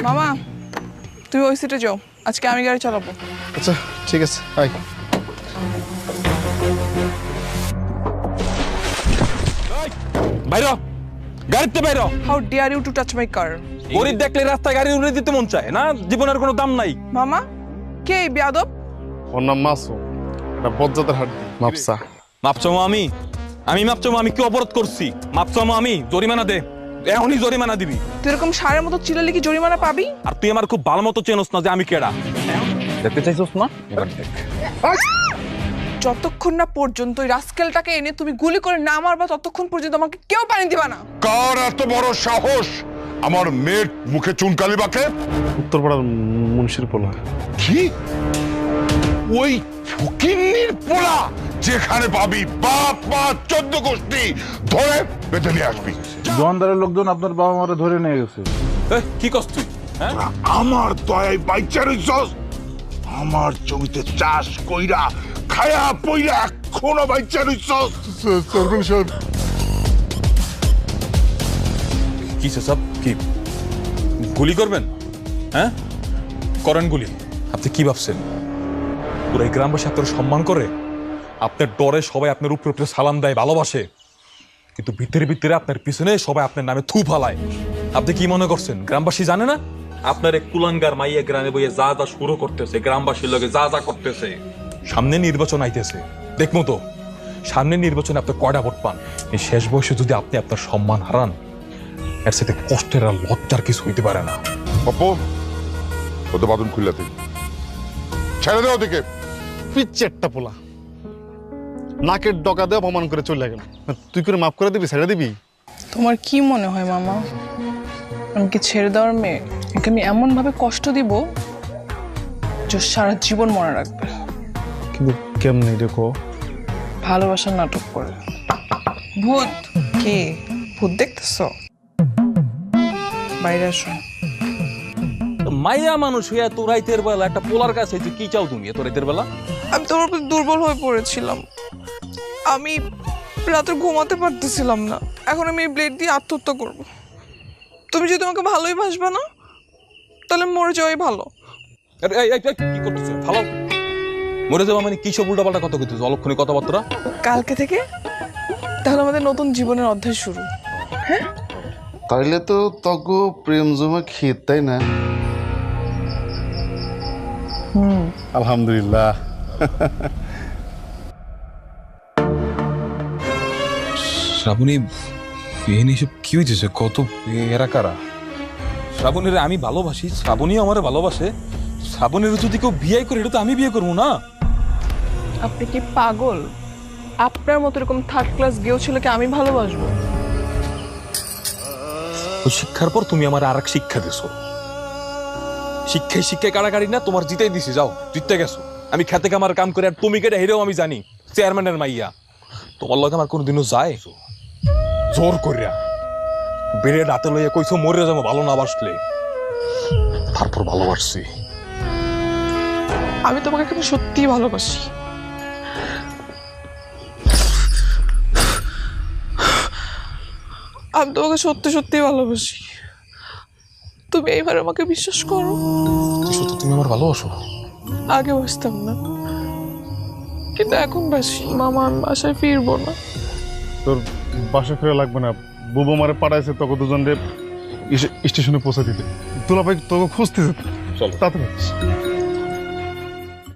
মামা তুমি ওই সিটে যাও, আজকে আমি গাড়ি চালাবো। আচ্ছা ঠিক আছে, আয়। বাইরো, গাড়িতে বাইরো। How dare you to touch my car? গরিব দেখলে রাস্তায় গাড়ি উড়ে দিতে মন চায় না? জীবনের কোনো দাম নাই। মামা কে এই বেয়াদব? ওর নাম মাসুম, এটা বজ্জাতের হাড্ডি। মাপসা মাপচামো আমি? আমি মাপচামো? আমি কি অপরাধ করছি? মাপচামো আমি? জরিমানা দে, এখনই জরিমানা দিবি। তুই এরকম সারের মতো চিল্লালে কি জরিমানা পাবি? আর তুই আমার খুব ভালো মতো চেনস না যে আমি কেডা। দেখতে চাইছস না? এবার দেখ। যতক্ষণ না পর্যন্ত ওই রাস্কেলটাকে এনে তুমি গুলি করে না মারবা ততক্ষণ পর্যন্ত আমাকে কেউ পানি দিবা না। কার এত বড় সাহস আমার মেয়ের মুখে চুনকালি বাকে? উত্তরপাড়ার মুন্সির পোলা। কি ওই ফকিন্নির পোলা? যেখানে পাবি বাপ মা 14 গোষ্ঠী ধরে বেঁধে নিয়ে আসবি। দোকানদারের লোকজন আপনার বাবা মারে ধরে নিয়ে গেছে। কি করছ তুই? হ্যাঁ, আমার দয়ায় বাইচা রইছস? আমার জমিতে চাষ কইরা খায়া পইরা এখনো বাইচা রইছস? সরকার সাহেব, কি সব? কি গুলি করবেন? হ্যাঁ করেন গুলি। আপনি কি ভাবছেন পুরো এই গ্রামবাসী আপনার সম্মান করে? আপনার ডরে সবাই আপনার উপরে উপরে সালাম দেয়, ভালোবাসে, কিন্তু ভিতরে ভিতরে আপনার পিছনে সবাই আপনার নামে থু ফালায়। আপনি কি মনে করছেন গ্রামবাসী জানে না? আপনার এক কুলাঙ্গার মাইয়া গ্রামে বইয়ে যা যা শুরু করতেছে, গ্রামবাসীর লগে যা যা করতেছে। সামনে নির্বাচন আইতেছে, দেখবো তো সামনে নির্বাচনে আপনি কয়টা ভোট পান। এই শেষ বয়সে যদি আপনি আপনার সম্মান হারান, এর সাথে কষ্টের আর লজ্জার কিছু হইতে পারে না। পপ্পু ওদের বাদন খুললা তুই ছেড়ে দে ওদিকে। পিচ্ছে একটা পোলা, নাকের ডকা দিয়ে অপমান করে চলে গেল। তুই করে মাফ করে দিবি, ছেড়ে দিবি? তোমার কি মনে হয় মামা, আমি কি ছেড়ে দেওয়ার মেয়ে? ওকে আমি এমন ভাবে কষ্ট দিব যে সারা জীবন মনে রাখবে। কিন্তু কেমনি দেখো, ভালোবাসার নাটক করে। ভূত? কে ভূত দেখতেছ? বাইরে আসো। মাইয়া মানুষ হইয়া তো রাইতের বেলা একটা পোলার কাছে যে কি চাও তুমি এত রাইতের বেলা? আমি তোমার প্রতি দুর্বল হয়ে পড়েছিলাম, আমি রাতে ঘুমাতে পারতেছিলাম না। এখন আমি এই ব্লেড দিয়ে আত্মহত্যা করব। তুমি যদি আমাকে ভালোই বাসবা না, তাহলে মরে যাওয়াই ভালো। কি করতেছো? ভালো মরে যাওয়া মানে কি সব উল্টাপাল্টা কথা কইতেছো? অলক্ষণী কথাবার্তা। কালকে থেকে তাহলে আমাদের নতুন জীবনের অধ্যায় শুরু। হ্যাঁ, তাইলে তো তগো প্রেম জমা ক্ষেত, তাই না? আলহামদুলিল্লাহ। শ্রাবণী এসব কি হয়েছে? কত এরা কারা? শ্রাবণীর আমি ভালোবাসি, শ্রাবণী আমার ভালোবাসে। শ্রাবণীর যদি কেউ বিয়ে করে, এটা তো আমি বিয়ে করবো না। আপনি কি পাগল? আপনার মতো এরকম থার্ড ক্লাস গেও ছেলেকে আমি ভালোবাসবো? ওই শিক্ষার পর তুমি আমার আর এক শিক্ষা দিছো। শিক্ষায় শিক্ষায় কাড়াকাড়ি না, তোমার জিতেই দিছি। যাও, জিততে গেছো। আমি খেতে কামার কাম করে, আর তুমি কেটে হেরেও আমি জানি চেয়ারম্যানের মাইয়া। তোমার লগে আমার কোনোদিনও যায় জোর করিয়া বেড়ে রাতে লইয়া কইছো মরে যাবো ভালো না বাসলে। তারপর ভালোবাসছি। আমি তোমাকে কিন্তু সত্যিই ভালোবাসি। আমি তোমাকে সত্যি সত্যি ভালোবাসি। তুমি এইবার আমাকে বিশ্বাস করো। সত্যি তুমি আমার ভালোবাসো? আগে বাসতাম না, কিন্তু এখন বাসি। মামা আমি বাসায় ফিরবো না। তোর বাসা ফেরা লাগবে না, বুবু মারে পাঠাইছে তোকে দুজনে স্টেশনে পৌঁছে দিতে। তোলা ভাই তোকে খুঁজতে যেত। চলো। তাড়াতাড়ি।